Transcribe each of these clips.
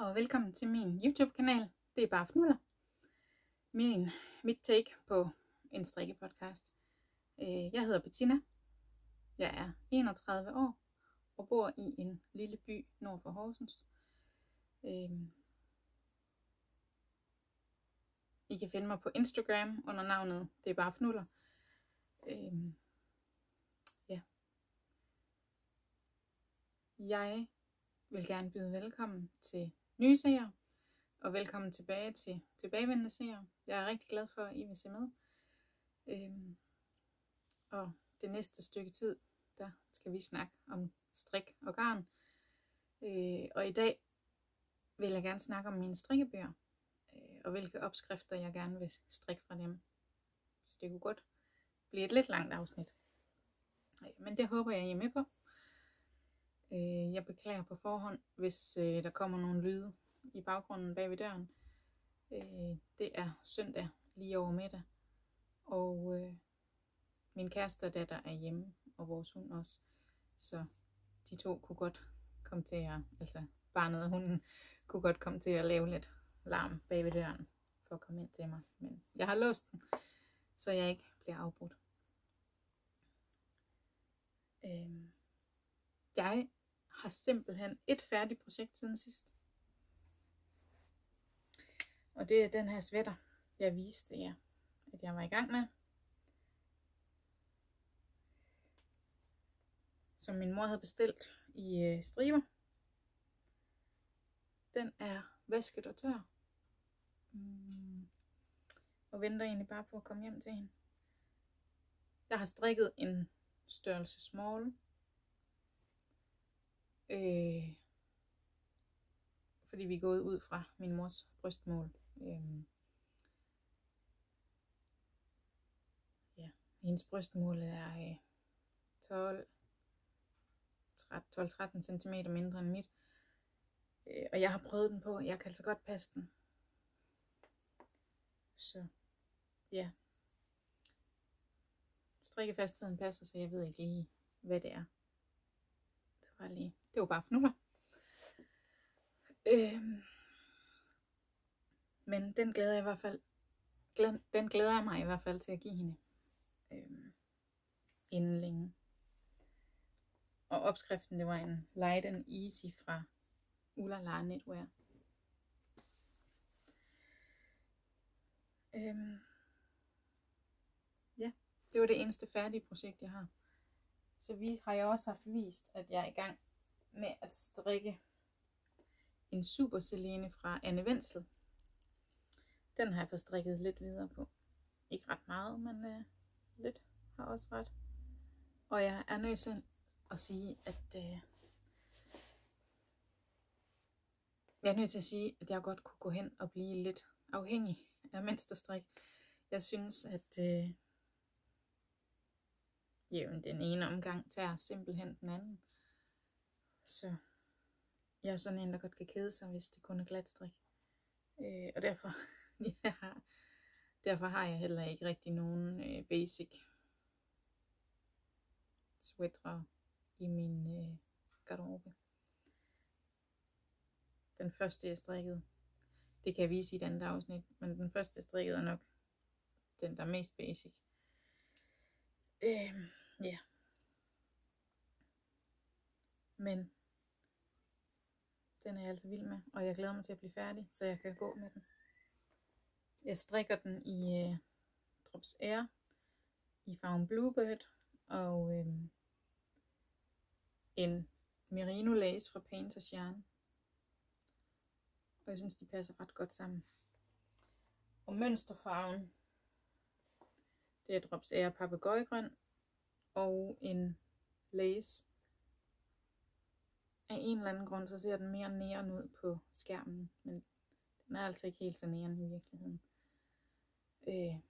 og velkommen til min YouTube-kanal. Det er bare fnuller. Mit take på en strikkepodcast. Jeg hedder Bettina. Jeg er 31 år og bor i en lille by nord for Horsens. I kan finde mig på Instagram under navnet Det er bare fnuller. Jeg vil gerne byde velkommen til nye seere, og velkommen tilbage til tilbagevendende seere. Jeg er rigtig glad for, at I vil se med. Og det næste stykke tid, der skal vi snakke om strik og garn. Og i dag vil jeg gerne snakke om mine strikkebøger, og hvilke opskrifter jeg gerne vil strikke fra dem. Så det kunne godt blive et lidt langt afsnit. Men det håber jeg, I er med på. Jeg beklager på forhånd, hvis der kommer nogle lyde i baggrunden bag ved døren. Det er søndag lige over middag, og min kæreste og datter er hjemme, og vores hund også. Så de to kunne godt komme til at, altså barnet og hunden, kunne godt komme til at lave lidt larm bag ved døren for at komme ind til mig. Men jeg har låst den, så jeg ikke bliver afbrudt. Jeg har simpelthen et færdigt projekt siden sidst. Og det er den her sweater, jeg viste jer, at jeg var i gang med. Som min mor havde bestilt i striber. Den er vasket og tør. Og venter egentlig bare på at komme hjem til hende. Jeg har strikket en størrelse small. Fordi vi er gået ud fra min mors brystmål. Hendes brystmål er 12-13 cm mindre end mit. Og jeg har prøvet den på, jeg kan altså godt passe den. Så ja. Strikkefastheden passer, så jeg ved ikke lige, hvad det er. Det var bare fnuller. Men den glæder jeg mig i hvert fald til at give hende inden længe. Og opskriften, det var en light and easy fra Ulala Knitwear. Ja, det var det eneste færdige projekt, jeg har. Så har jeg også haft vist, at jeg er i gang med at strikke en Super Selene fra Anne Wenzel. Den har jeg fået strikket lidt videre på. Ikke ret meget, men lidt har også ret. Og jeg er nødt til at sige, at jeg godt kunne gå hen og blive lidt afhængig af mønsterstrik. Jeg synes, at den ene omgang tager simpelthen den anden. Så jeg er sådan en, der godt kan kede sig, hvis det kun er glatstrik. Og derfor har jeg heller ikke rigtig nogen basic sweatre i min garderobe. Den første jeg strikkede, det kan jeg vise i et andet afsnit, men den første jeg strikkede er nok den, der er mest basic. Ja. Men den er jeg altså vild med, og jeg glæder mig til at blive færdig, så jeg kan gå med den. Jeg strikker den i Drops Air i farven Bluebird og en merino lace fra Painters Yarn. Og jeg synes, de passer ret godt sammen. Og mønsterfarven, det er Drops Air papegøjegrøn og en lace. Af en eller anden grund, så ser den mere neon ud på skærmen, men den er altså ikke helt så neon i virkeligheden.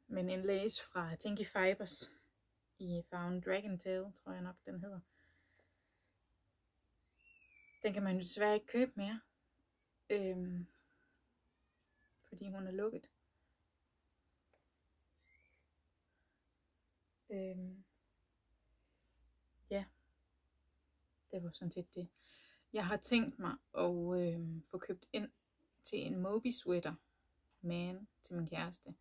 Men en lace fra Tinky Fibers i farven Dragon Tail, tror jeg nok den hedder. Den kan man jo desværre ikke købe mere, fordi hun er lukket. Ja, det var sådan set det. Jeg har tænkt mig at få købt ind Moby Sweater Man til min kæreste.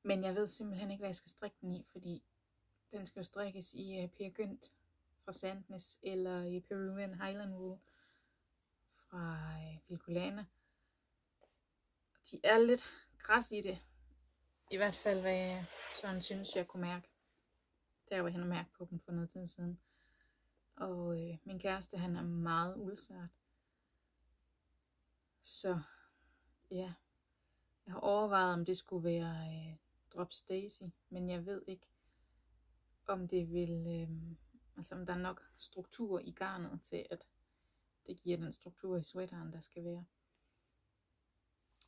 Men jeg ved simpelthen ikke, hvad jeg skal strikke den i, fordi den skal jo strikkes i Peer Gynt fra Sandnes, eller i Peruvian Highland Wool fra Vilcolana. De er lidt græs i det. I hvert fald, hvad jeg sådan synes, jeg kunne mærke. Da jeg var hen og mærke på dem for noget tid siden. Og min kæreste, han er meget uldsart. Så ja, jeg har overvejet, om det skulle være Drop Stacy, men jeg ved ikke, om det vil, altså om der er nok struktur i garnet til, at det giver den struktur i sweateren, der skal være.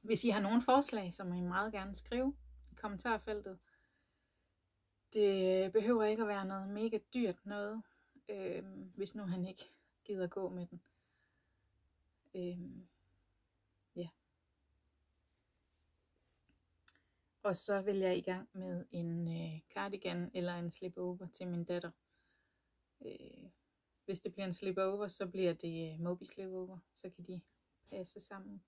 Hvis I har nogle forslag, så må I meget gerne skrive i kommentarfeltet. Det behøver ikke at være noget mega dyrt noget, hvis nu han ikke gider gå med den. Ja. Og så vil jeg i gang med en cardigan eller en slipover til min datter. Hvis det bliver en slipover, så bliver det Moby slipover. Så kan de passe sammen,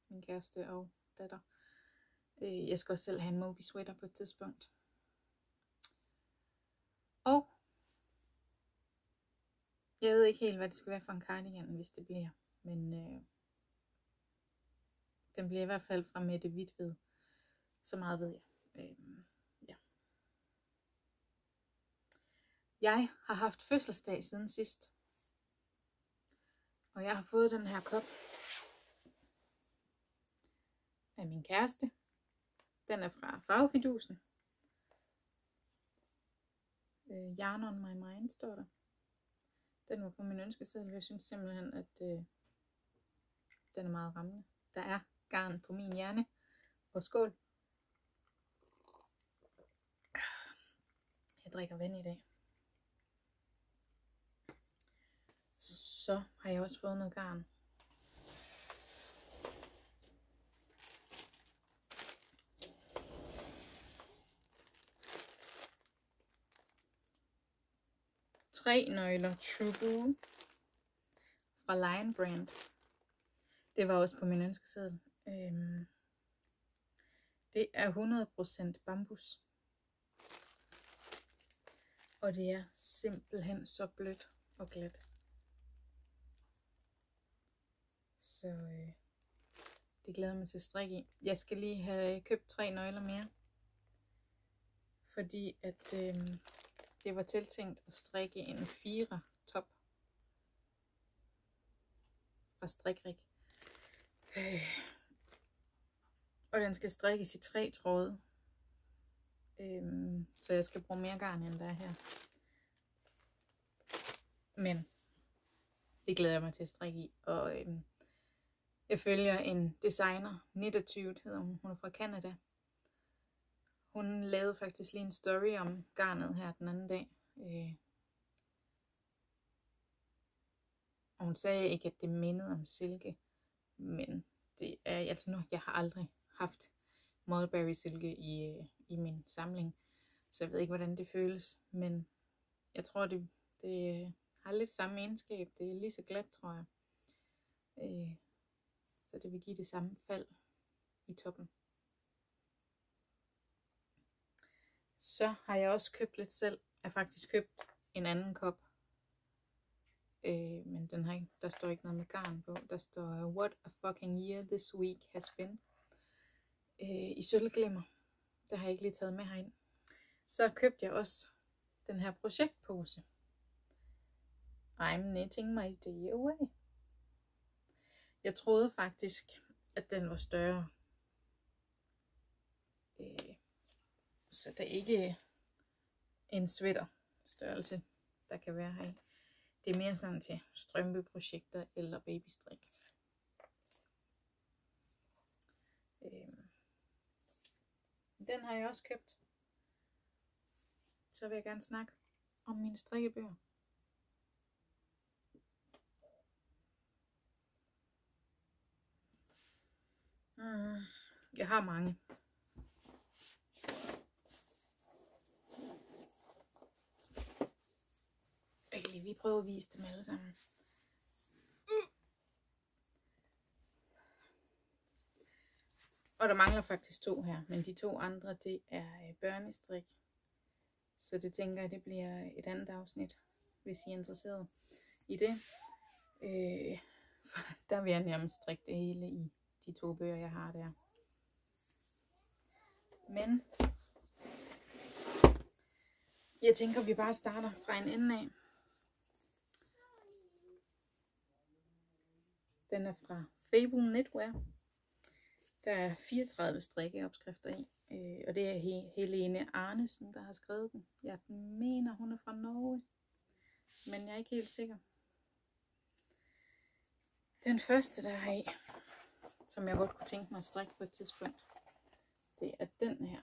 min kæreste og datter. Jeg skal også selv have en Moby sweater på et tidspunkt. Og jeg ved ikke helt, hvad det skal være for en cardigan, hvis det bliver. Men den bliver i hvert fald fra Mette Hvidtved. Så meget ved jeg. Ja. Jeg har haft fødselsdag siden sidst. Og jeg har fået den her kop af min kæreste. Den er fra Farvefidusen. Yarn on my mind står der. Den var på min ønskeseddel. Jeg synes simpelthen, at den er meget rammende. Der er garn på min hjerne. Og skål. Jeg drikker vand i dag. Så har jeg også fået noget garn. Tre nøgler True Blue fra Lion Brand. Det var også på min ønskeseddel. Det er 100% bambus. Og det er simpelthen så blødt og glat. Så det glæder mig til at strikke i. Jeg skal lige have købt 3 nøgler mere. Fordi at det var tiltænkt at strikke en 4 top fra Strikrik. Og den skal strikkes i 3 tråde. Så jeg skal bruge mere garn end der er her. Men det glæder jeg mig til at strikke i. Og jeg følger en designer, Knittertude hedder hun. Hun er fra Canada. Hun lavede faktisk lige en story om garnet her den anden dag. Og hun sagde ikke, at det mindede om silke. Men det er altså nu, jeg har aldrig haft mulberry silke i min samling. Så jeg ved ikke, hvordan det føles. Men jeg tror, det har lidt samme egenskab. Det er lige så glat, tror jeg. Så det vil give det samme fald i toppen. Så har jeg også købt lidt selv. Jeg har faktisk købt en anden kop. Men den har ikke, der står ikke noget med garn på. Der står, what a fucking year this week has been. I sølvglimmer. Det har jeg ikke lige taget med herind. Så købte jeg også den her projektpose. I'm knitting my day away. Jeg troede faktisk, at den var større. Så der er ikke en sweater størrelse, der kan være her. Det er mere sådan til strømpeprojekter eller babystrik. Den har jeg også købt. Så vil jeg gerne snakke om mine strikkebøger. Jeg har mange. Jeg kan lige prøve at vise dem alle sammen. Og der mangler faktisk 2 her, men de 2 andre, det er børnestrik. Så det tænker jeg, det bliver et andet afsnit, hvis I er interesseret i det. Der vil jeg nærmest strikke det hele i de 2 bøger, jeg har der. Men jeg tænker, vi bare starter fra en ende af. Den er fra Fable Knitwear. Der er 34 strikkeopskrifter i. Og det er Helene Arnesen, der har skrevet den. Jeg mener, hun er fra Norge. Men jeg er ikke helt sikker. Den første, der er i, som jeg godt kunne tænke mig at strikke på et tidspunkt, det er den her.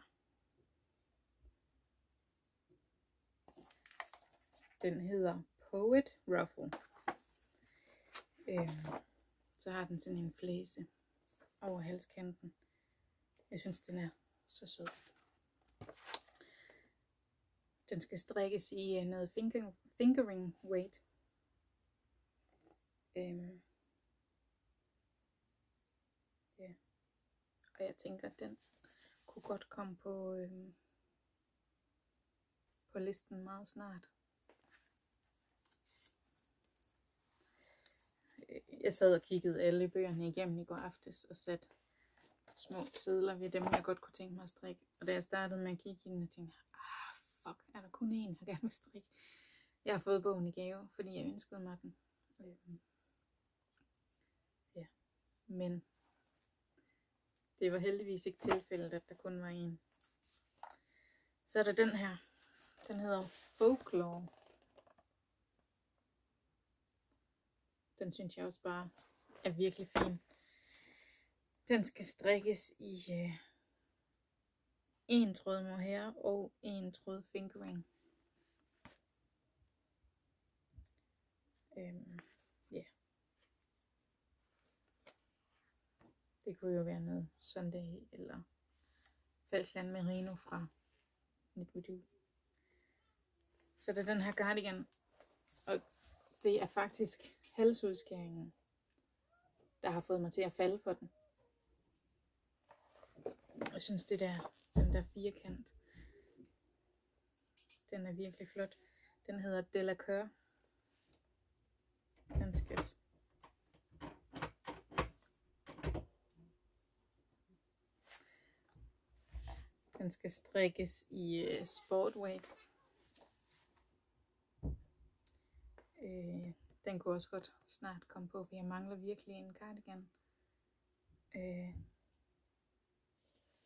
Den hedder Poet Ruffle. Så har den sådan en flæse over halskanten. Jeg synes, den er så sød. Den skal strikkes i noget fingering weight. Ja. Og jeg tænker, at den kunne godt komme på listen meget snart. Jeg sad og kiggede alle bøgerne igennem i går aftes og satte små sedler ved dem, jeg godt kunne tænke mig at strikke. Og da jeg startede med at kigge i den, tænkte jeg, fuck, er der kun én, jeg gerne vil strikke? Jeg har fået bogen i gave, fordi jeg ønskede mig den. Ja, men det var heldigvis ikke tilfældet, at der kun var én. Så er der den her. Den hedder Folklore. Den synes jeg også bare er virkelig fin. Den skal strikkes i en tråd mohair og en tråd fingering. Ja. Det kunne jo være noget Sunday eller Falkland Merino fra Knitwear. Så det er den her cardigan, og det er faktisk halsudskæringen, der har fået mig til at falde for den. Jeg synes den der firkant, den er virkelig flot. Den hedder Delacour. Den skal strikkes i sportweight. Den kunne også godt snart komme på, for jeg mangler virkelig en cardigan.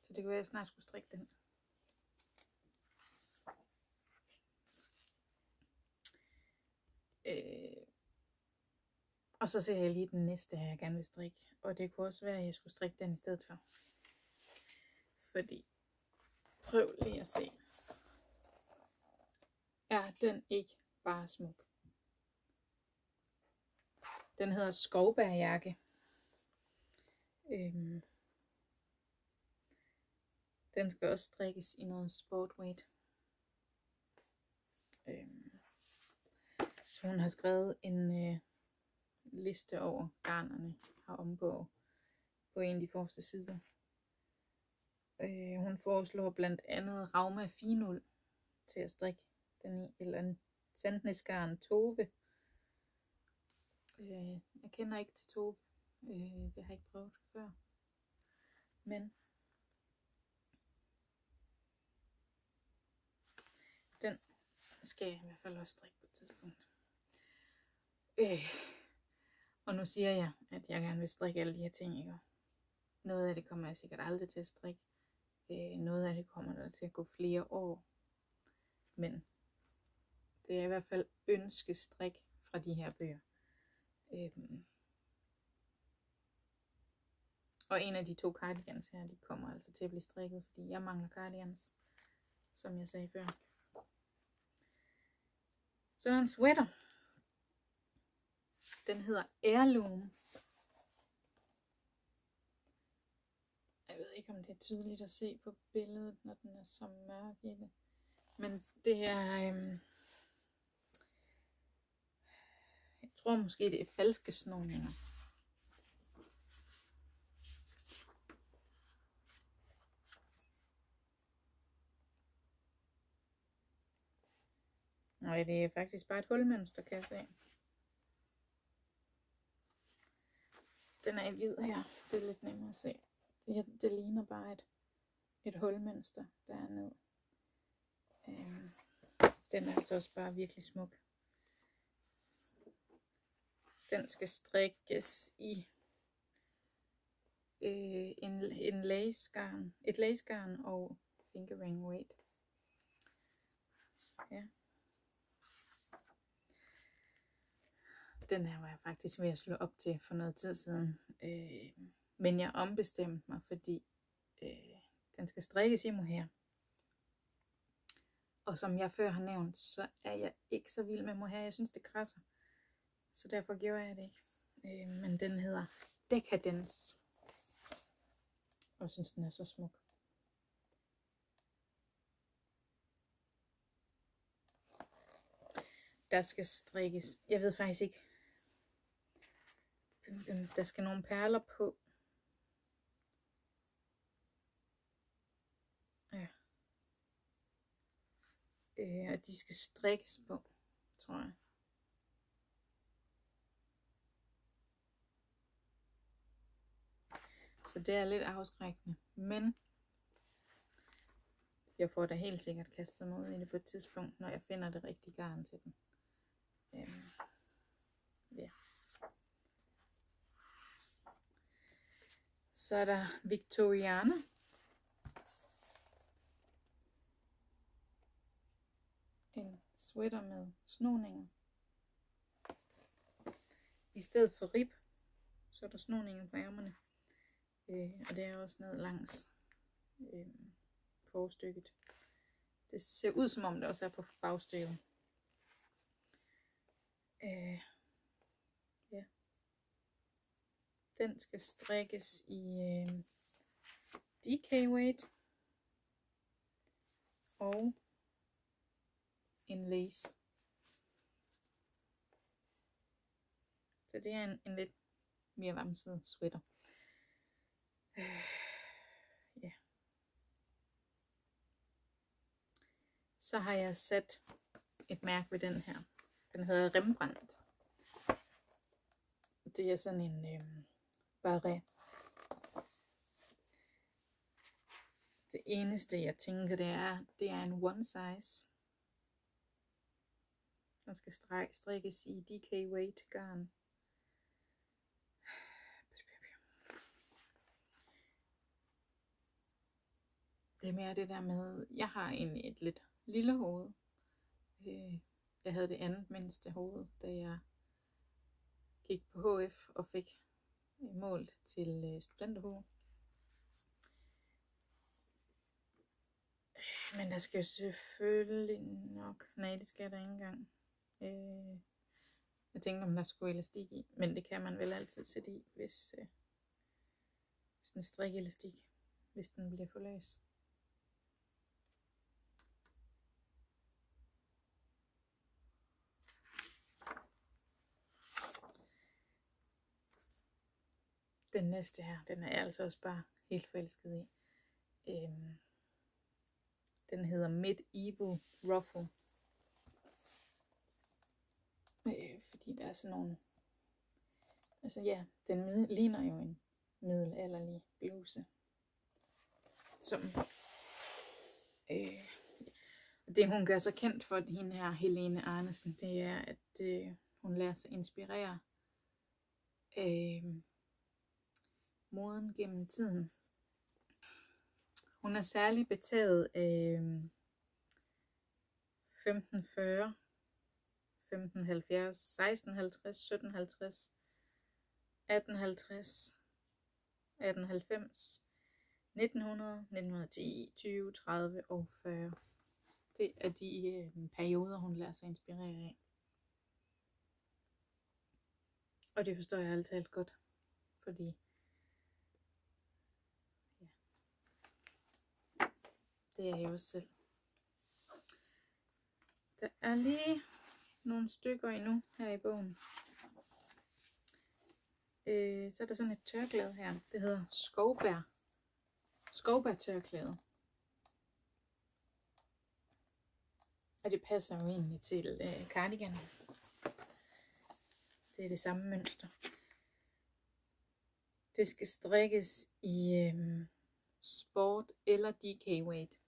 Så det kunne være, at jeg snart skulle strikke den. Og så ser jeg lige den næste, jeg gerne vil strikke. Og det kunne også være, at jeg skulle strikke den i stedet for. Fordi, prøv lige at se. Er den ikke bare smuk? Den hedder Skovbærjakke. Den skal også strikkes i noget sportweight. Så hun har skrevet en liste over garnerne herom på en af de forreste sider. Hun foreslår blandt andet Rauma Finuld til at strikke den i, eller en sandnesgarn Tove. Jeg kender ikke til Tove. Det har jeg ikke prøvet før. Men den skal jeg i hvert fald også strikke på et tidspunkt. Og nu siger jeg, at jeg gerne vil strikke alle de her ting, ikke? Noget af det kommer jeg sikkert aldrig til at strikke. Noget af det kommer der til at gå flere år. Men det er i hvert fald ønskestrik fra de her bøger. Og en af de 2 cardigans her, de kommer altså til at blive strikket, fordi jeg mangler cardigans, som jeg sagde før. Så er der en sweater. Den hedder Heirloom. Jeg ved ikke, om det er tydeligt at se på billedet, når den er så mørk i det. Men det her, jeg tror måske, det er falske snoninger. Nej, det er faktisk bare et hulmønster, kan jeg se. Den er i hvid her. Det er lidt nemmere at se. Det ligner bare et hulmønster, der er ned. Den er altså også bare virkelig smuk. Den skal strikkes i et lacegarn og fingering weight. Ja. Den her var jeg faktisk ved at slå op til for noget tid siden. Men jeg ombestemte mig, fordi den skal strikkes i mohair. Og som jeg før har nævnt, så er jeg ikke så vild med mohair. Jeg synes, det krasser. Så derfor gjorde jeg det ikke. Men den hedder Decadence. Og jeg synes, den er så smuk. Der skal strikkes. Jeg ved faktisk ikke. Der skal nogle perler på. Ja. Og de skal strikkes på, tror jeg. Så det er lidt afskrækkende. Men jeg får da helt sikkert kastet mig ud i det på et tidspunkt, når jeg finder det rigtige garn til den. Ja. Så er der Victoriana. En sweater med snoninger. I stedet for rib, så er der snoninger på ærmerne. Og det er også ned langs forstykket. Det ser ud som om det også er på bagstykket. Ja. Den skal strikkes i DK weight og en lace. Så det er en lidt mere vamset sweater. Ja. Så har jeg sat et mærke ved den her. Den hedder Rembrandt. Det er sådan en barret. Det eneste jeg tænker det er en one size. Den skal strikkes i DK weight garn. Det er mere det der med, jeg har egentlig et lidt lille hoved. Jeg havde det andet mindste hoved, da jeg gik på HF og fik målt til studenterhoved. Men der skal jo selvfølgelig nok, nej det skal der ikke engang. Jeg tænkte om der skulle elastik i, men det kan man vel altid sætte i, hvis sådan en strikelastik, hvis den bliver for løs. Den næste her, den er jeg altså også bare helt forelsket i. Den hedder Medieval Ruffle. Fordi der er sådan nogle, altså ja, den ligner jo en middelalderlig bluse. Som det hun gør så kendt for, hende her Helene Arnesen, det er at hun lader sig inspirere moden gennem tiden. Hun er særlig betaget af 1540, 1570, 1650, 1750, 1850, 1890, 1900, 1910, 20, 30 og 40. Det er de perioder, hun lader sig inspirere af. Og det forstår jeg altid godt, fordi ja, det er jeg også selv. Der er lige nogle stykker endnu her i bogen. Så er der sådan et tørklæde her. Det hedder skovbær tørklæde. Og det passer jo egentlig til cardigan. Det er det samme mønster. Det skal strikkes i sport eller DK weight.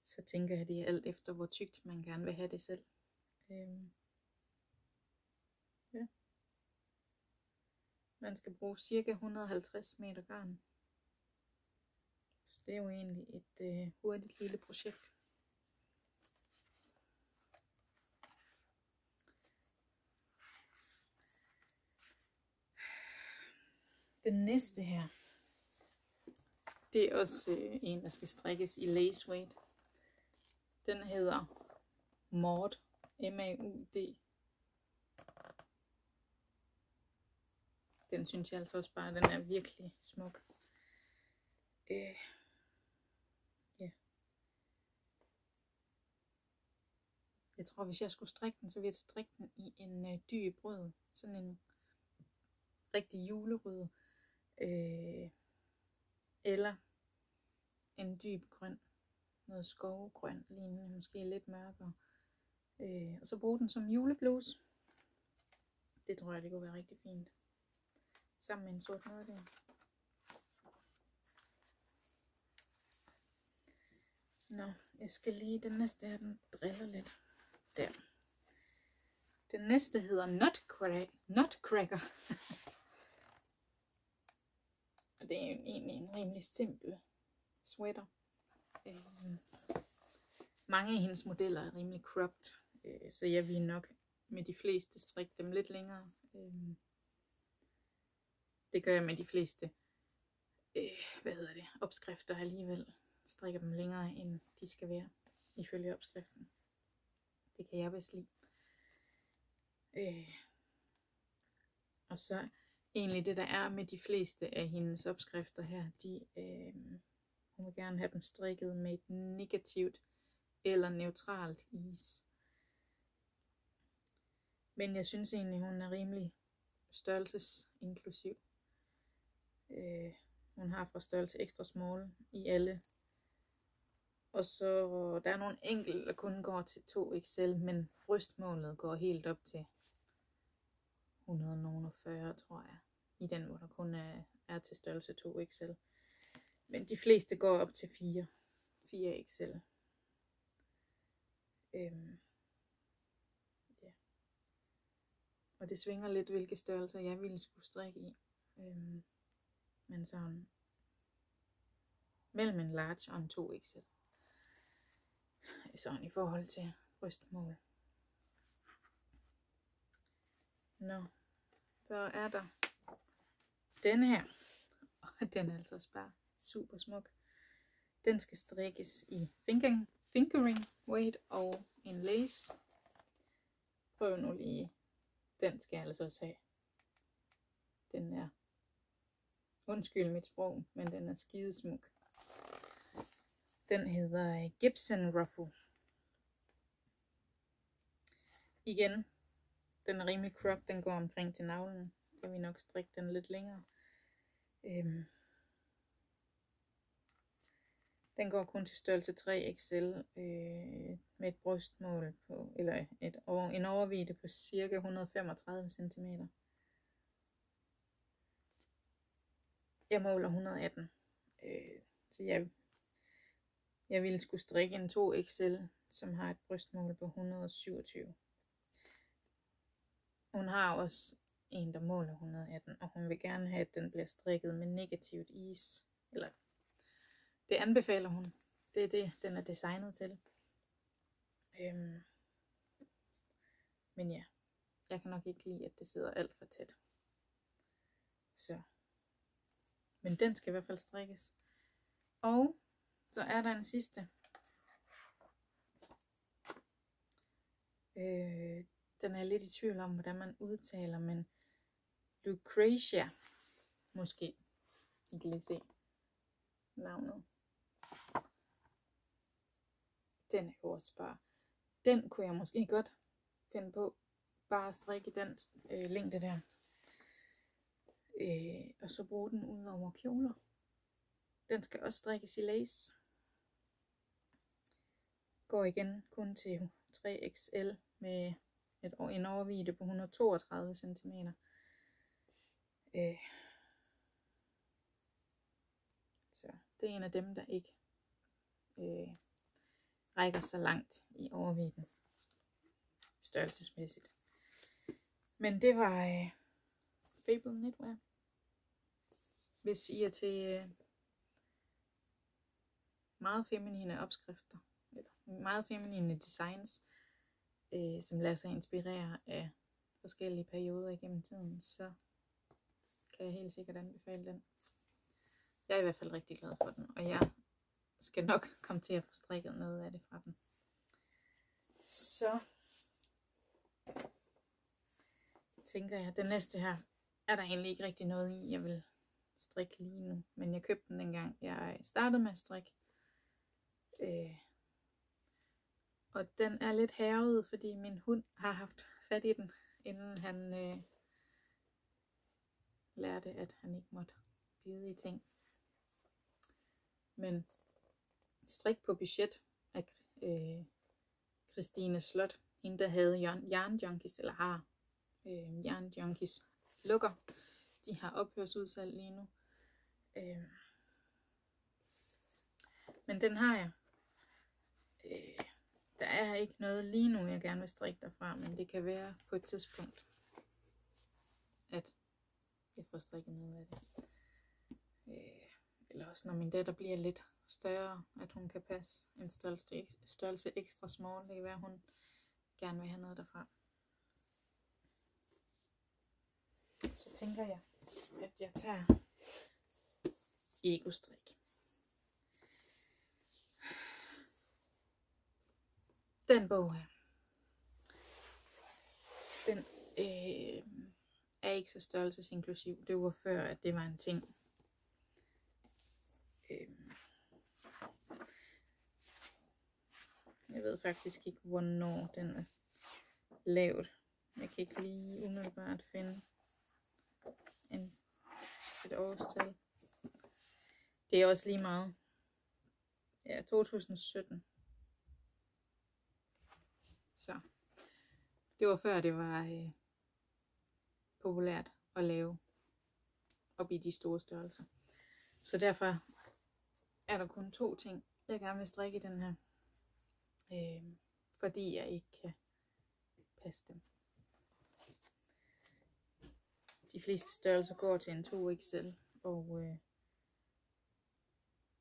Så tænker jeg, det er alt efter, hvor tykt man gerne vil have det selv. Ja. Man skal bruge cirka 150 meter garn. Så det er jo egentlig et hurtigt lille projekt. Den næste her, det er også en, der skal strikkes i lace weight. Den hedder Maud, M-A-U-D. Den synes jeg altså også bare, den er virkelig smuk. Ja. Jeg tror, hvis jeg skulle strikke den, så ville jeg strikke den i en dyb rød. Sådan en rigtig julerød. Eller en dyb grøn. Noget skovgrøn lignende, måske lidt mørkere. Og så bruge den som julebluse. Det tror jeg, det kunne være rigtig fint. Sammen med en sort noget der. Nå, jeg skal lige, den næste her, den driller lidt. Der. Den næste hedder Nutcracker. Og det er jo egentlig en rimelig simpel sweater. Mange af hendes modeller er rimelig cropped, så jeg vil nok med de fleste strikke dem lidt længere. Det gør jeg med de fleste opskrifter alligevel. Strikker dem længere, end de skal være, ifølge opskriften. Det kan jeg bedst lide. Og så egentlig det, der er med de fleste af hendes opskrifter her, hun vil gerne have dem strikket med et negativt eller neutralt is. Men jeg synes egentlig, hun er rimelig størrelsesinklusiv. Hun har fra størrelse extra small i alle. Og så der er nogle enkelte, der kun går til 2XL, men brystmålet går helt op til 140, tror jeg. I den, hvor der kun er til størrelse 2XL. Men de fleste går op til 4XL. Ja. Og det svinger lidt, hvilke størrelser jeg ville skulle strikke i. Men sådan mellem en large og en 2XL. Sådan i forhold til brystmål. Nå, så er der denne her. Og den er altså også bare super smuk. Den skal strikkes i fingering weight og en lace. Prøv nu lige. Den skal jeg altså også have. Den er, undskyld mit sprog, men den er skidesmuk. Den hedder Gibson Ruffle. Igen, den er rimelig cropped, den går omkring til navlen. Jeg vil nok strikke den lidt længere. Den går kun til størrelse 3XL med et brystmål på, eller en overvidde på cirka 135 cm. Jeg måler 118, så jeg ville skulle strikke en 2XL, som har et brystmål på 127. Hun har også en, der måler 118, og hun vil gerne have, at den bliver strikket med negativt is. Eller, det anbefaler hun. Det er det, den er designet til. Men ja, jeg kan nok ikke lide, at det sidder alt for tæt. Så. Men den skal i hvert fald strikkes. Og så er der en sidste. Den er jeg lidt i tvivl om, hvordan man udtaler, men Lucretia, måske. I kan lige se navnet. Den er jo også bare, den kunne jeg måske godt finde på, bare at strikke den længde der. Og så bruge den ud over kjoler. Den skal også strikkes i lace. går igen kun til 3XL med en overvidde på 132 cm. Så det er en af dem, der ikke rækker så langt i overvidden størrelsesmæssigt. Men det var Fable Knitwear. Hvis I er til meget feminine opskrifter, eller meget feminine designs, som lader sig inspirere af forskellige perioder igennem tiden, så kan jeg helt sikkert anbefale den. Jeg er i hvert fald rigtig glad for den, og jeg skal nok komme til at få strikket noget af det fra den. Så tænker jeg, den næste her er der egentlig ikke rigtig noget i, jeg vil strikke lige nu. Men jeg købte den dengang jeg startede med at strikke. Og den er lidt hærget, fordi min hund har haft fat i den, inden han lærte, at han ikke måtte bide i ting. Men strik på budget af Christine Slot, hende der havde Yarn-Junkies, eller har Yarn-Junkies lukker. De har ophørsudsalg lige nu. Men den har jeg. Der er ikke noget lige nu, jeg gerne vil strikke derfra, men det kan være på et tidspunkt, at jeg får strikket noget af det. Eller også når min datter bliver lidt større, at hun kan passe en størrelse ekstra small. Det kan være, at hun gerne vil have noget derfra. Så tænker jeg, at jeg tager Ego-strik. Den bog her, den er ikke så størrelsesinklusiv. Det var før, at det var en ting. Jeg ved faktisk ikke, hvornår den er lavet. Jeg kan ikke lige umiddelbart finde et årstal. Det er også lige meget. Ja, 2017. Så det var før det var populært at lave op i de store størrelser. Så derfor er der kun 2 ting, jeg gerne vil strikke i den her. Fordi jeg ikke kan passe dem. De fleste størrelser går til en 2XL, og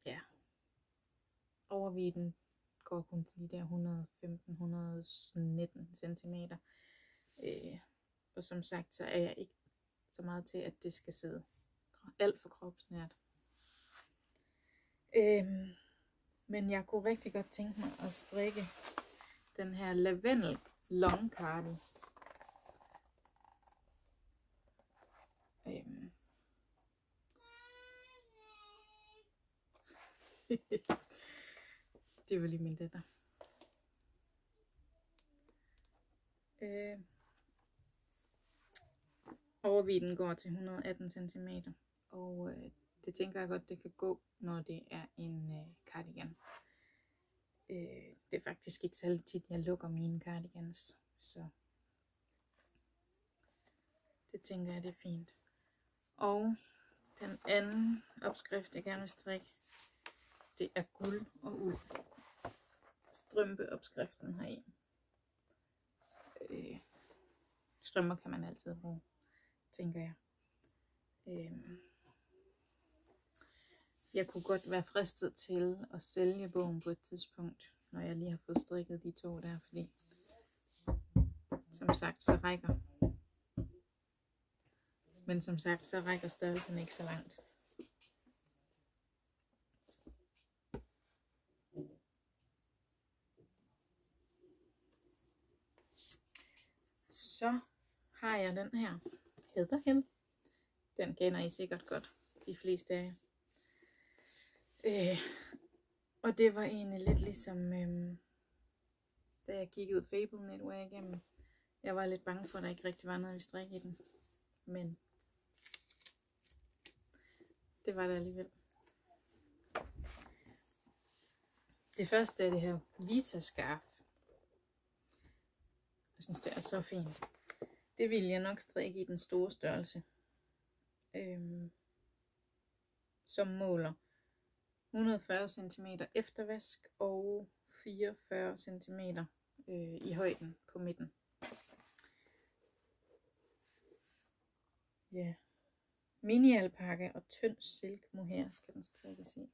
ja, overvidden går kun til de der 115-119 cm. Og som sagt, så er jeg ikke så meget til, at det skal sidde alt for kropsnært. Men jeg kunne rigtig godt tænke mig at strikke den her lavendel long cardi. Det var lige min datter. Overvidden går til 118 cm, og det tænker jeg godt, det kan gå, når det er en cardigan. Det er faktisk ikke særlig tit, jeg lukker mine cardigans, så det tænker jeg, det er fint. Og den anden opskrift, jeg gerne vil strikke, det er guld og uld. Strømpeopskriften heri. Strømper kan man altid bruge, tænker jeg. Jeg kunne godt være fristet til at sælge bogen på et tidspunkt, når jeg lige har fået strikket de 2 der, fordi som sagt, så rækker størrelsen ikke så langt. Så har jeg den her Heather. Den kender I sikkert godt, de fleste af jer. Og det var egentlig lidt ligesom, da jeg kiggede Fable Knitwear igennem. Jeg var lidt bange for, at der ikke rigtig var noget vi strikke i den. Men det var det alligevel. Det første er det her Vita-skarf. Jeg synes, det er så fint. Det vil jeg nok strikke i den store størrelse. Som måler 140 cm eftervask og 44 cm i højden på midten. Ja. Mini alpaca og tynd silk mohair skal den strikkes i.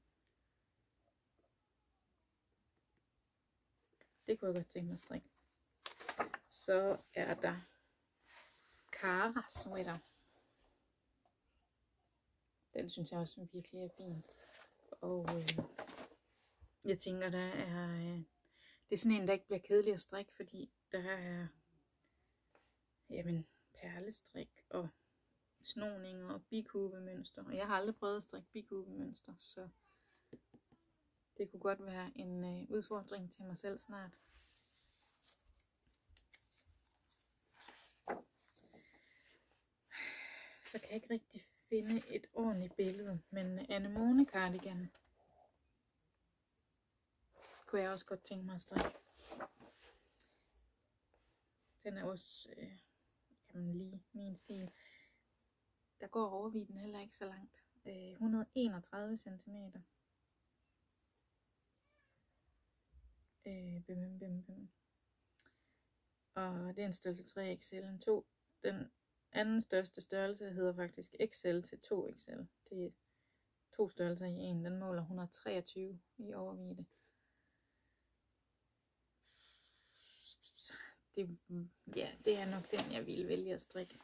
Det kunne jeg godt tænke mig at strikke. Så er der Cara sweater. Den synes jeg også virkelig er fin. Og jeg tænker, det er sådan en, der ikke bliver kedelig at strikke, fordi der er perlestrik og snoninger og bikubemønster. Og jeg har aldrig prøvet at strikke bikubemønster, så det kunne godt være en udfordring til mig selv snart. Så kan jeg ikke rigtig finde et ordentligt billede, men anemone cardigan kunne jeg også godt tænke mig at strikke. Den er også lige min stil. Der går overvidden heller ikke så langt. 131 cm. Og det er en størrelse 3XL. Den anden største størrelse hedder faktisk XL til 2XL. Det er 2 størrelser i en. Den måler 123 i overvidde. Det er nok den, jeg ville vælge at strikke.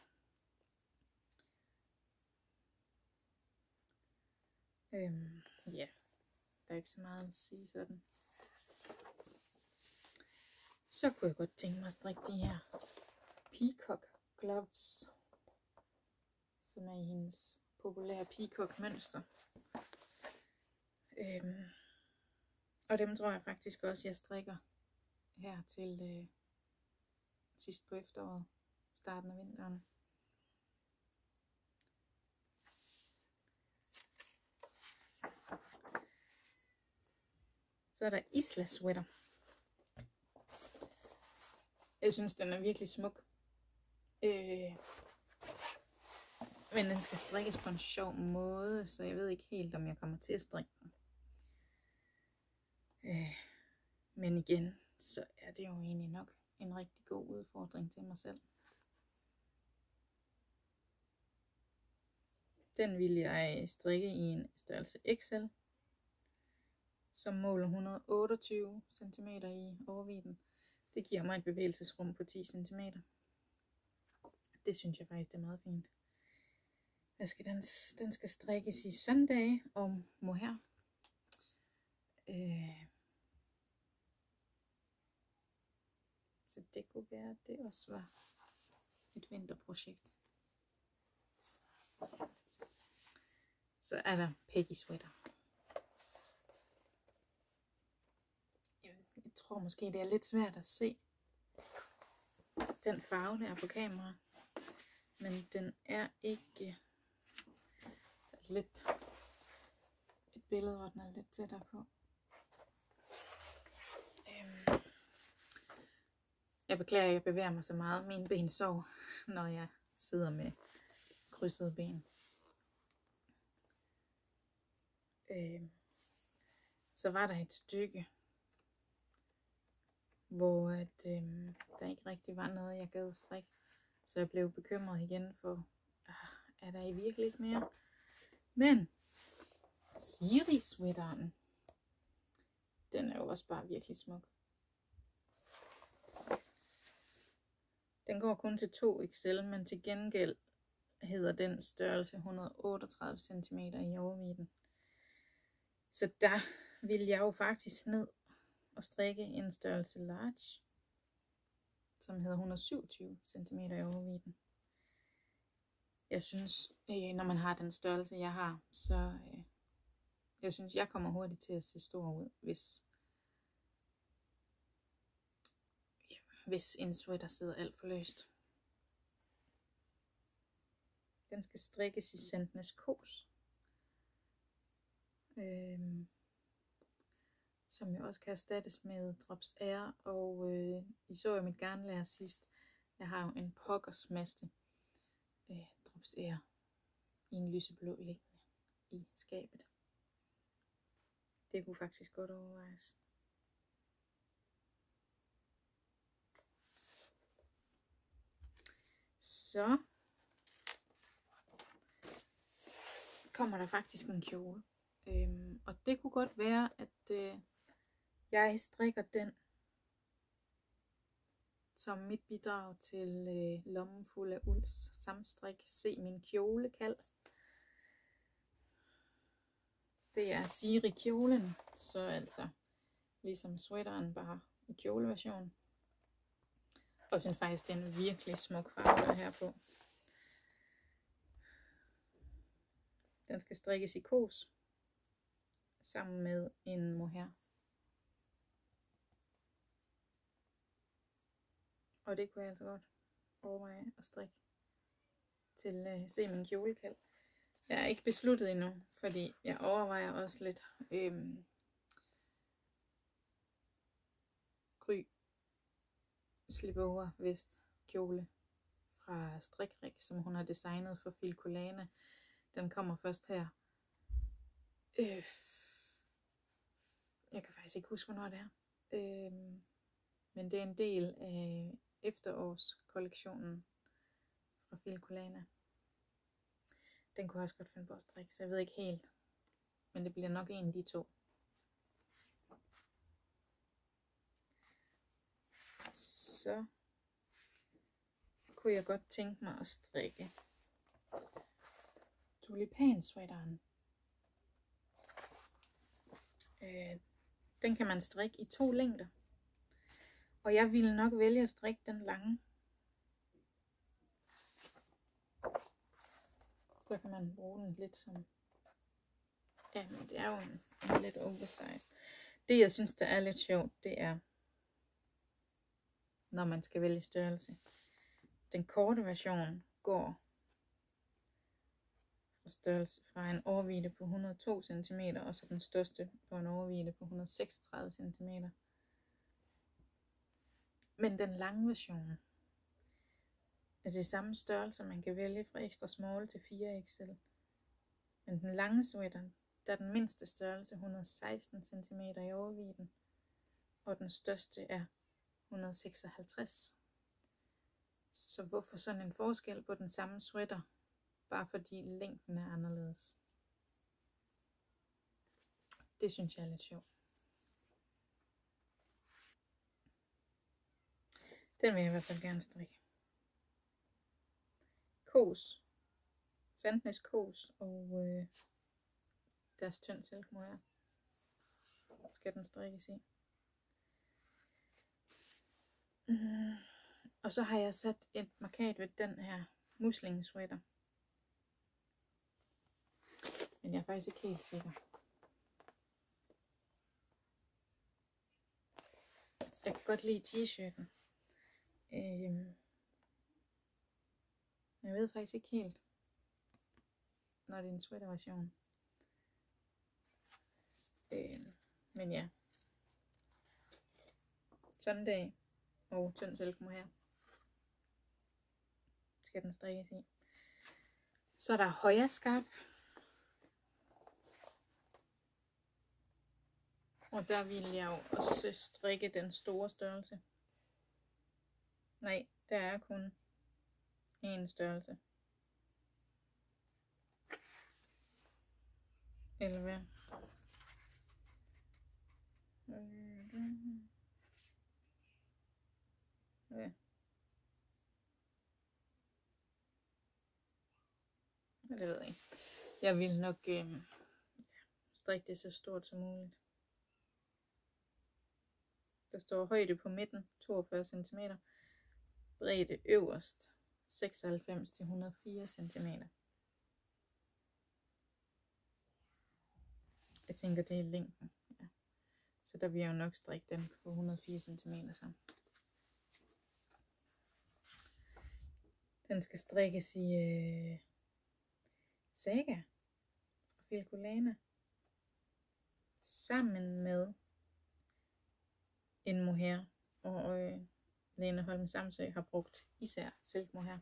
Der er ikke så meget at sige sådan. Så kunne jeg godt tænke mig at strikke de her peacock gloves, som er i hendes populære peacock mønster. Og dem tror jeg faktisk også, jeg strikker her til sidst på efteråret, starten af vinteren. Så er der Isla sweater. Jeg synes, den er virkelig smuk. Men den skal strikkes på en sjov måde, så jeg ved ikke helt, om jeg kommer til at strikke den. Men igen, så er det jo egentlig nok en rigtig god udfordring til mig selv. Den vil jeg strikke i en størrelse XL, som måler 128 cm i overvidden. Det giver mig et bevægelsesrum på 10 cm. Det synes jeg faktisk er meget fint. Den skal strikkes i søndag og mohair. Så det kunne være, at det også var et vinterprojekt. Så er der Peggy sweater. Jeg tror måske, det er lidt svært at se den farve der på kamera. Men den er ikke lidt et billede, hvor den er lidt tættere på. Jeg beklager, at jeg bevæger mig så meget. Mine ben sover, når jeg sidder med krydsede ben. Så var der et stykke, hvor der ikke rigtig var noget, jeg gad strikke. Så jeg blev bekymret igen for, er der i virkelig ikke mere? Men Siri sweateren, den er jo også bare virkelig smuk. Den går kun til 2XL, men til gengæld hedder den størrelse 138 cm i overvidden. Så der vil jeg jo faktisk ned og strikke en størrelse large, som hedder 127 cm i overvidden. Jeg synes, når man har den størrelse, jeg har, så jeg synes, jeg kommer hurtigt til at se stor ud, hvis en sweater sidder alt for løst. Den skal strikkes i Sandnes Kos. som jo også kan erstattes med Drops Air, og I så jo mit garnlager sidst. Jeg har jo en pokkersmaste Drops Air i en lyseblå liggende i skabet. Det kunne faktisk godt overvejes. Så kommer der faktisk en kjole. Og det kunne godt være, at jeg strikker den som mit bidrag til lommen fuld af ulds samstrik. Se min kjole kald. Det er Siri-kjolen, så altså ligesom sweateren, bare i kjoleversion. Og jeg synes faktisk, det er en virkelig smuk farve, der er her på. Den skal strikkes i kos sammen med en mohair. Og det kunne jeg altså godt overveje at strikke til Se min kjolekald. Jeg er ikke besluttet endnu, fordi jeg overvejer også lidt Gry slipover vest kjole fra Strikrik, som hun har designet for Filcolana. Den kommer først her. Jeg kan faktisk ikke huske, hvornår det er. Men det er en del af efterårskollektionen fra Filcolana. Den kunne jeg også godt finde på at strikke, så jeg ved ikke helt. Men det bliver nok en af de to. Så kunne jeg godt tænke mig at strikke tulipansweateren. Den kan man strikke i 2 længder. Og jeg ville nok vælge at strikke den lange. Så kan man bruge den lidt som... Ja, men det er jo en lidt oversized. Det jeg synes, der er lidt sjovt, det er, når man skal vælge størrelse. Den korte version går fra en overvidde på 102 cm, og så den største på en overvidde på 136 cm. Men den lange version, altså det samme størrelse, man kan vælge fra extra small til 4XL. Men den lange sweater, der er den mindste størrelse 116 cm i overvidden, og den største er 156. Så hvorfor sådan en forskel på den samme sweater, bare fordi længden er anderledes? Det synes jeg er lidt sjovt. Den vil jeg i hvert fald gerne strikke. Kos. Sandnes Kos og deres tynd silkemohair skal den strikkes i. Og så har jeg sat et markat ved den her muslingesweater. Men jeg er faktisk ikke helt sikker. Jeg kan godt lide t-shirten. Jeg ved faktisk ikke helt, når det er en sweater-version. Men ja. Sunday og tynd silkemohair skal den strikkes i. Så er der højreskarf. Og der vil jeg jo også strikke den store størrelse. Nej, der er kun en størrelse. Eller hvad? Ja. Det ved jeg ikke. Jeg vil nok strikke det så stort som muligt. Der står højde på midten 42 cm. Bredde øverst 96 til 104 cm. Jeg tænker, det er længden. Ja. Så der vil jeg jo nok strikke den på 104 cm så. Den skal strikkes i Saga og Filcolana sammen med en mohair, og Lene Holm Samsø har brugt især silkemohair.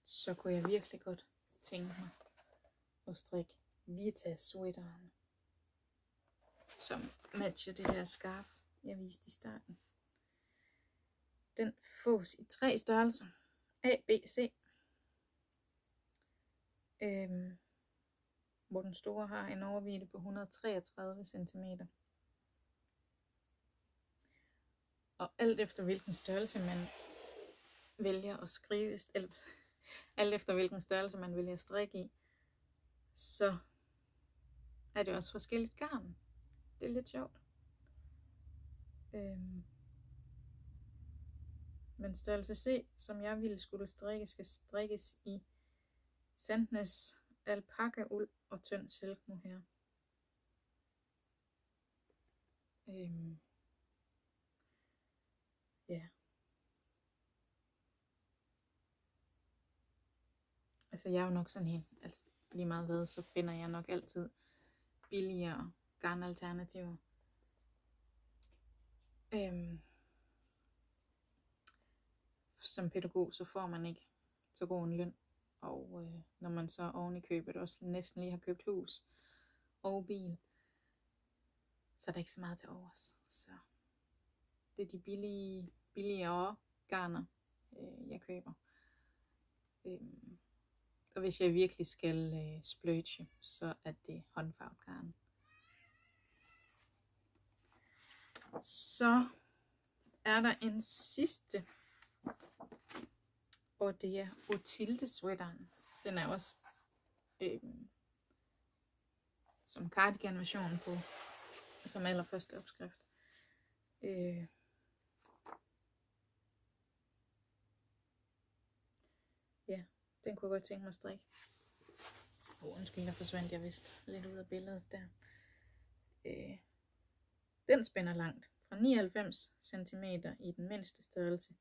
Så kunne jeg virkelig godt tænke mig at strikke Vita sweateren, som matcher det der scarf, jeg viste i starten. Den fås i 3 størrelser, A, B, C. Hvor den store har en overvidde på 133 cm. Og alt efter hvilken størrelse man vælger at skrive, alt efter hvilken størrelse man vælger at strikke i, så er det også forskelligt garn. Det er lidt sjovt. Men størrelse C, som jeg ville skulle strikke, skal strikkes i Sandnes alpaka uld og tynd silkemohair. Ja. Altså jeg er jo nok sådan en, altså lige meget hvad, så finder jeg nok altid billigere garnalternativer. Som pædagog, så får man ikke så god en løn. Og når man så oven i købet også næsten lige har købt hus og bil, så er der ikke så meget til overs. Så det er de billigere garner, jeg køber. Og hvis jeg virkelig skal splurge, så er det håndfarvet garn. Så er der en sidste, og det er Otilde sweateren. Den er også som cardigan version på, som allerførste opskrift. Ja, den kunne jeg godt tænke mig at strikke. Undskyld, der forsvandt jeg vist lidt ud af billedet der. Den spænder langt, fra 99 cm i den mindste størrelse,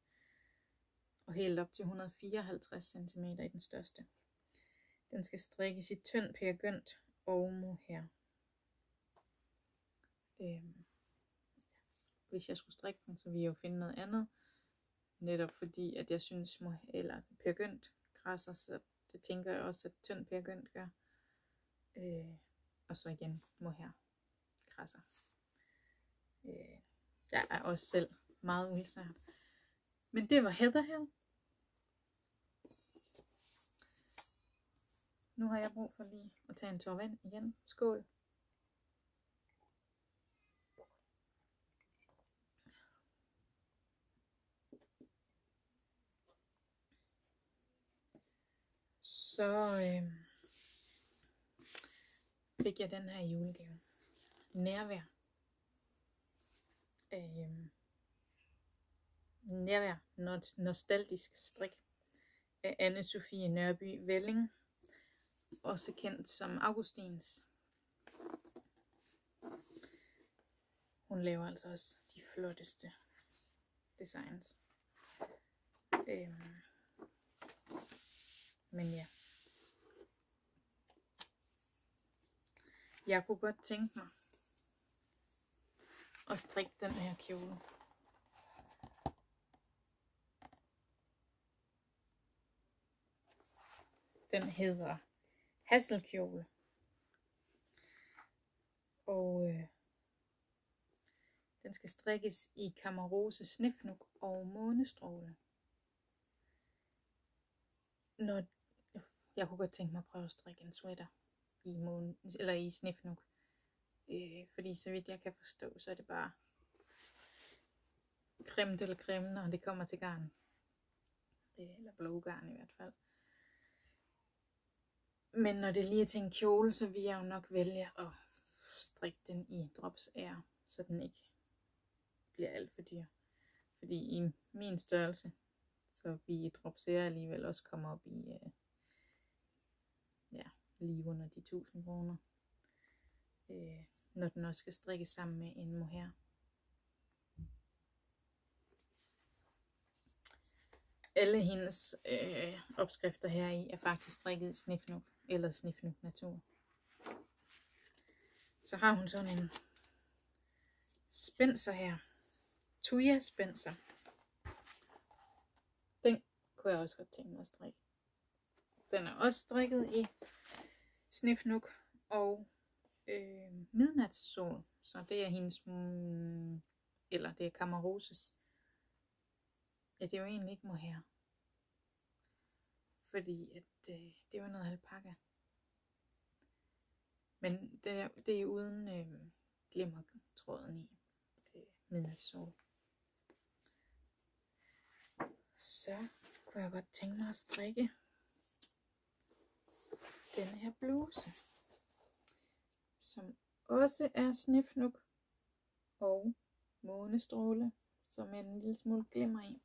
og helt op til 154 cm i den største. Den skal strikkes i tynd pergynt og mohair. Hvis jeg skulle strikke den, så ville jeg jo finde noget andet. Netop fordi, at jeg synes, pergynt græsser, så det tænker jeg også, at tynd pergynt gør. Og så igen mohair græsser. Jeg er også selv meget uildsart. Men det var Heather her. Nu har jeg brug for lige at tage en tår vand igen. Skål. Så fik jeg den her julegave. Nærvær. Nærvær, nostalgisk strik af Anne-Sophie Nørby Velling, også kendt som Augustins. Hun laver altså også de flotteste designs. Men ja, jeg kunne godt tænke mig at strikke den her kjole. Den hedder Hasselkjole. Og den skal strikkes i Kammerose Snifnuk og Månestråle. Når jeg kunne godt tænke mig at prøve at strikke en sweater i Snifnuk. Fordi så vidt jeg kan forstå, så er det bare cremt eller creme, når det kommer til garn. Eller blågarn i hvert fald. Men når det lige er til en kjole, så vil jeg jo nok vælge at strikke den i drops air, så den ikke bliver alt for dyr. Fordi i min størrelse, så vi i drops air alligevel også kommer op i lige under de 1000 kroner. Når den også skal strikkes sammen med en mohair. Alle hendes opskrifter heri er faktisk strikket i Snifnuk eller Snifnuk Natur. Så har hun sådan en spencer her. Tuya spencer. Den kunne jeg også godt tænke mig at strikke. Den er også strikket i Snifnuk og midnatssol. Så det er hendes, eller det er Camaroses. Ja, det er jo egentlig ikke mohair. Fordi at, det var noget alpaka. Men det er uden glimmertråden i midnatssol. Så kunne jeg godt tænke mig at strikke denne her bluse, som også er Snifnuk og månestråle, som er en lille smule glimmer i.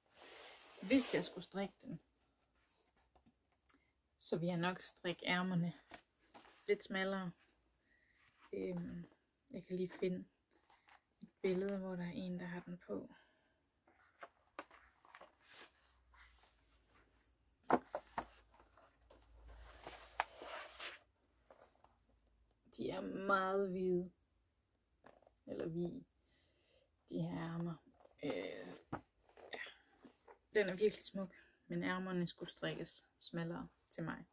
Hvis jeg skulle strikke den, så vil jeg nok strikke ærmerne lidt smallere. Jeg kan lige finde et billede, hvor der er en, der har den på. De er meget hvide. Eller hvide. De her ærmer. Ja. Den er virkelig smuk. Men ærmerne skulle strikkes smallere til mig.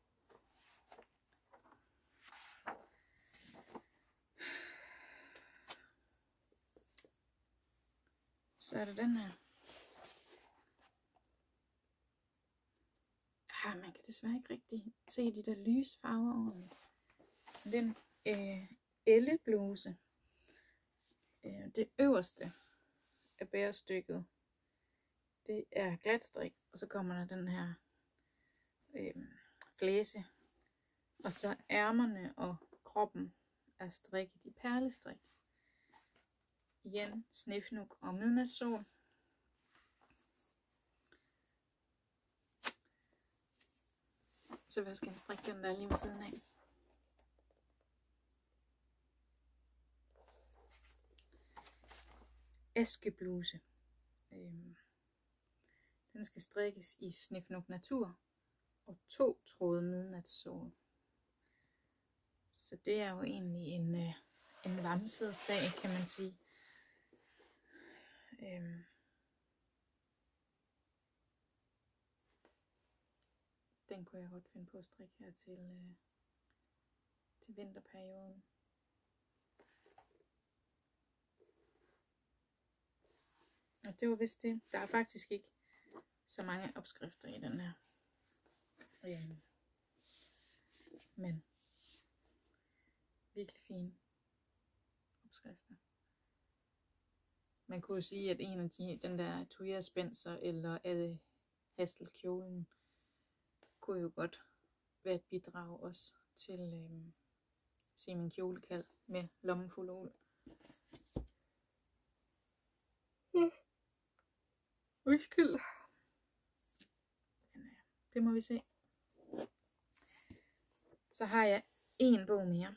Så er det den her. Man kan desværre ikke rigtig se de der lysfarver ordentligt. Den ellebluse. Det øverste af bærestykket, det er glatstrik, og så kommer der den her flæse, og så ærmerne og kroppen er strikket i perlestrik. Igen Snifnuk og midnatssol. Så hvad skal jeg strikke den der lige ved siden af? Askebluse. Den skal strikkes i Snifnuk Natur og 2 tråde midnatssol. Så det er jo egentlig en vamset sag, kan man sige. Den kunne jeg godt finde på at strikke her til vinterperioden. Og det var vist det. Der er faktisk ikke så mange opskrifter i den her. Men virkelig fine opskrifter. Man kunne jo sige, at en af den der Tuya Spencer eller Hastelkjolen kunne jo godt være et bidrag også til se min kjolekald med lommen fuld af uld. Undskyld. Men det må vi se. Så har jeg en bog mere.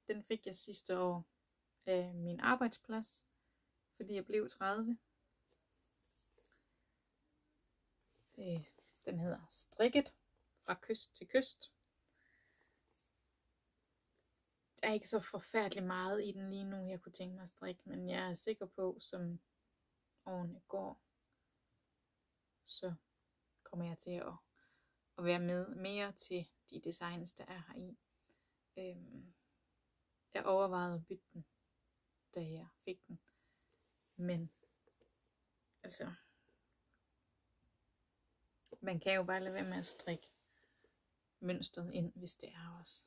Den fik jeg sidste år af min arbejdsplads, fordi jeg blev 30. Den hedder Strikket fra kyst til kyst. Der er ikke så forfærdeligt meget i den lige nu, jeg kunne tænke mig at strikke, men jeg er sikker på, som årene går, så kommer jeg til at være med mere til de designs, der er her i. Jeg overvejede at bytte den, da jeg fik den, men altså, man kan jo bare lade være med at strikke mønstret ind, hvis det er også.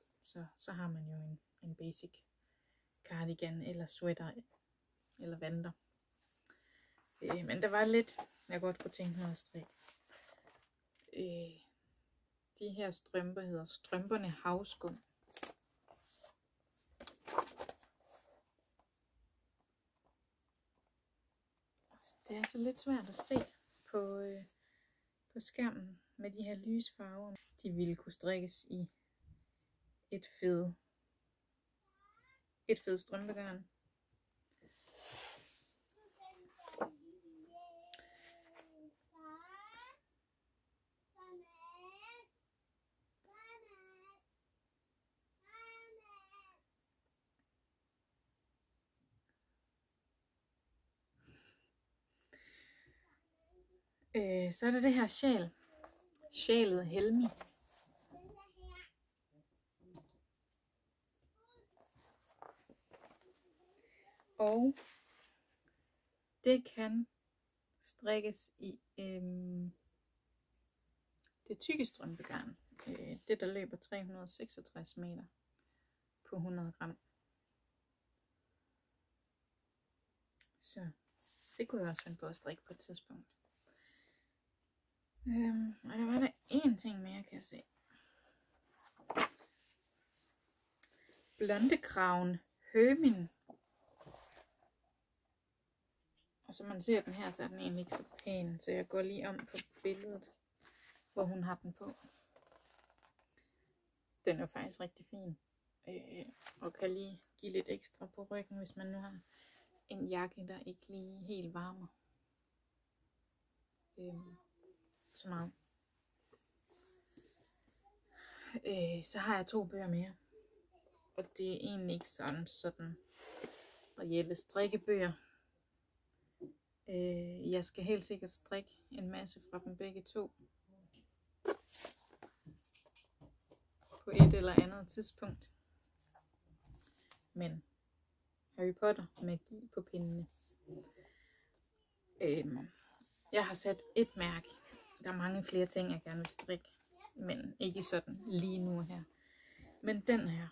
Så har man jo en basic cardigan eller sweater eller vanter. Men der var lidt, jeg godt kunne tænke mig at strikke. De her strømper hedder Strømperne Havskum. Det er altså lidt svært at se på skærmen med de her lysfarver. De ville kunne strikkes i et fed strømpegarn. Så er der det her sjal. Sjalet Helmi. Og det kan strikkes i det tykke strømpegarn. Det der løber 366 meter på 100 gram. Så det kunne jeg også finde på at strikke på et tidspunkt. Og der var der en ting mere, kan jeg se. Blondekraven Hømin. Og som man ser den her, så er den egentlig ikke så pæn. Så jeg går lige om på billedet, hvor hun har den på. Den er faktisk rigtig fin. Og kan lige give lidt ekstra på ryggen, hvis man nu har en jakke, der ikke lige helt varmer så meget. Så har jeg 2 bøger mere. Og det er egentlig ikke sådan reelle strikkebøger. Jeg skal helt sikkert strikke en masse fra dem begge to. På et eller andet tidspunkt. Men Harry Potter, magi på pindene. Jeg har sat et mærke. Der er mange flere ting, jeg gerne vil strikke. Men ikke sådan lige nu her. Men den her.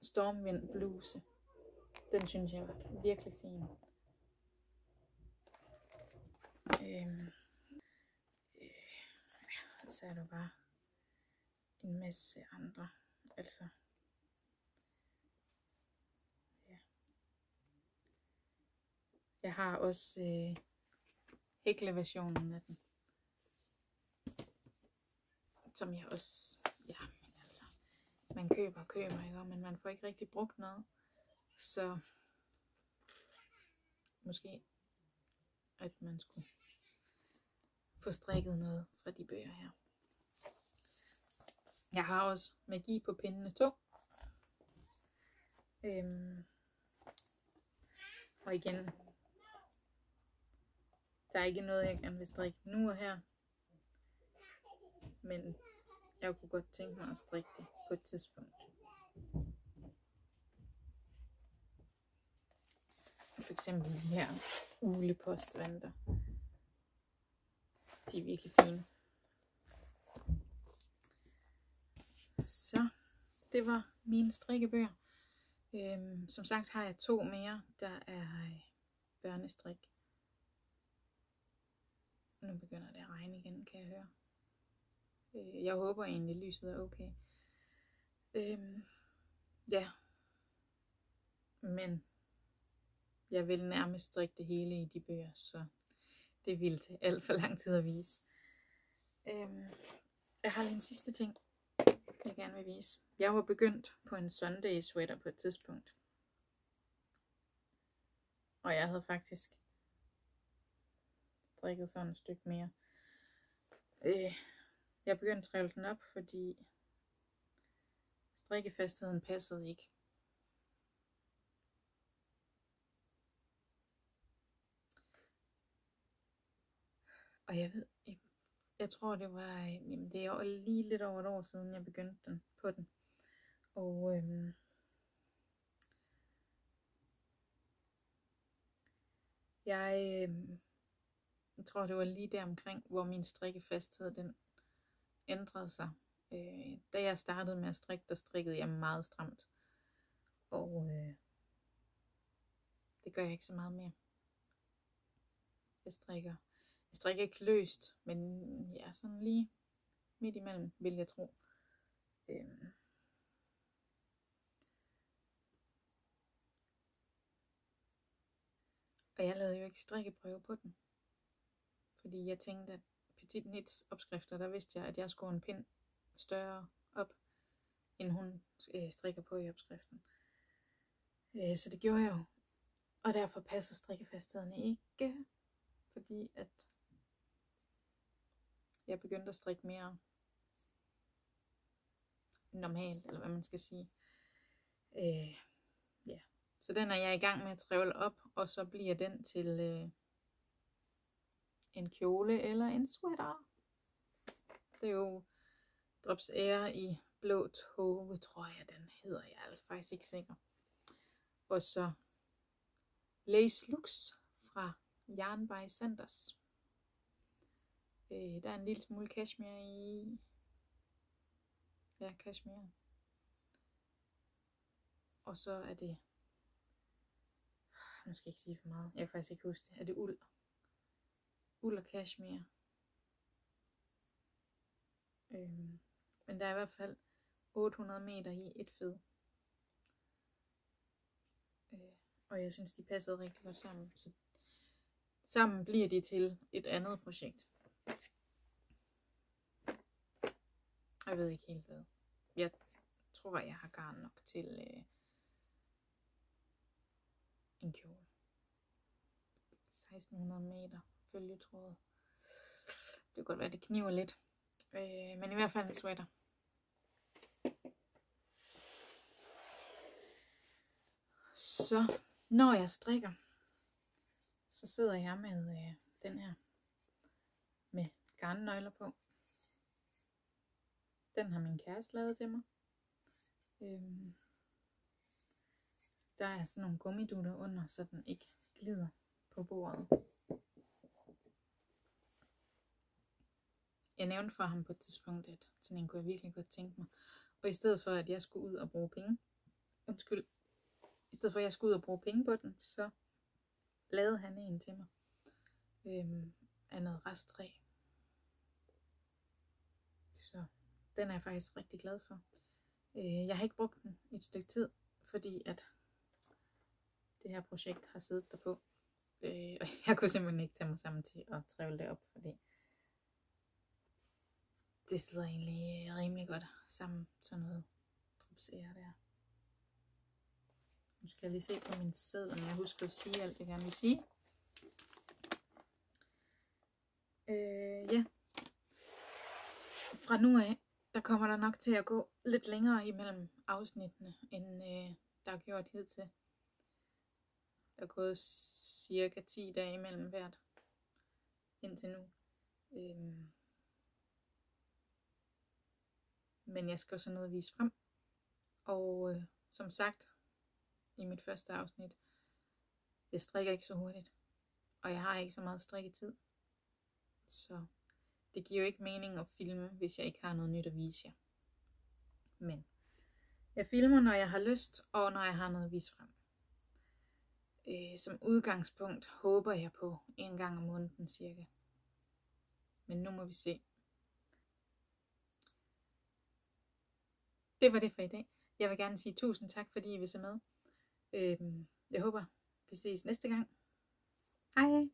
Stormvind bluse. Den synes jeg var virkelig fin. Så er der bare en masse andre. Altså. Ja. Jeg har også hækleversionen af den. Som jeg også, ja, men altså, man køber og køber, ikke? Men man får ikke rigtig brugt noget. Så måske, at man skulle få strikket noget fra de bøger her. Jeg har også magi på pindene 2. Og igen, der er ikke noget, jeg gerne vil strikke nu og her. Men jeg kunne godt tænke mig at strikke det på et tidspunkt. For eksempel de her uglepostvanter. De er virkelig fine. Så det var mine strikkebøger. Som sagt har jeg 2 mere, der er børnestrik. Nu begynder det at regne igen, kan jeg høre. Jeg håber egentlig, lyset er okay. Ja. Men jeg vil nærmest strikke det hele i de bøger, så det vil tage alt for lang tid at vise. Jeg har lige en sidste ting, jeg gerne vil vise. Jeg var begyndt på en Sunday sweater på et tidspunkt. Og jeg havde faktisk strikket sådan et stykke mere. Jeg begyndte at trævle den op, fordi strikkefastheden passede ikke. Og jeg ved ikke, jeg tror det var, jamen det er lige lidt over et år siden, jeg begyndte på den. Og jeg tror det var lige der omkring, hvor min strikkefasthed den ændrede sig. Da jeg startede med at strikke, der strikkede jeg meget stramt. Og det gør jeg ikke så meget mere. Jeg strikker ikke løst, men ja, sådan lige midt imellem, vil jeg tro. Og jeg lavede jo ikke strikkeprøve på den. Fordi jeg tænkte, at Petit Knits opskrifter, der vidste jeg, at jeg skulle en pind større op, end hun strikker på i opskriften. Så det gjorde jeg jo. Og derfor passer strikkefastheden ikke. Fordi at jeg begyndte at strikke mere normalt, eller hvad man skal sige. Ja. Så den er jeg i gang med at trævle op, og så bliver den til en kjole eller en sweater. Det er jo Drops Air i blå tåge, tror jeg den hedder. Jeg er altså faktisk ikke sikker. Og så Lace Lux fra Yarn by Sanders. Der er en lille smule cashmere i. Ja, cashmere. Og så er det, nu skal jeg ikke sige for meget, jeg kan faktisk ikke huske det, er det uld? Uld og cashmere. Men der er i hvert fald 800 meter i et fed. Og jeg synes, de passede rigtig godt sammen. Så sammen bliver de til et andet projekt. Jeg ved ikke helt hvad. Jeg tror, jeg har garn nok til en kjole. 1600 meter følgetråd. Det kan godt være, det kniver lidt. Men i hvert fald en sweater. Så når jeg strikker, så sidder jeg med den her med garnnøgler på. Den har min kæreste lavet til mig. Der er sådan nogle gummidutter under, så den ikke glider på bordet. Jeg nævnte for ham på et tidspunkt, at sådan en kunne jeg virkelig godt tænke mig. Og i stedet for, at jeg skulle ud og bruge penge, i stedet for, at jeg skulle ud og bruge penge på den, så lavede han en til mig. Af noget resttræ. Så den er jeg faktisk rigtig glad for. Jeg har ikke brugt den i et stykke tid, fordi at det her projekt har siddet derpå. Og jeg kunne simpelthen ikke tage mig sammen til at trævle det op, fordi det sidder egentlig rimelig godt sammen, sådan noget Drops Air der. Nu skal jeg lige se på min seddel, om jeg husker at sige alt, jeg gerne vil sige. Ja. Fra nu af, der kommer der nok til at gå lidt længere imellem afsnittene, end der er gjort hidtil. Der er gået cirka 10 dage imellem hvert indtil nu. Men jeg skal også have noget at vise frem. Og som sagt i mit første afsnit, jeg strikker ikke så hurtigt. Og jeg har ikke så meget strikketid. Så det giver jo ikke mening at filme, hvis jeg ikke har noget nyt at vise jer. Men jeg filmer, når jeg har lyst, og når jeg har noget at vise frem. Som udgangspunkt håber jeg på en gang om måneden cirka. Men nu må vi se. Det var det for i dag. Jeg vil gerne sige tusind tak, fordi I vil se med. Jeg håber, vi ses næste gang. Hej!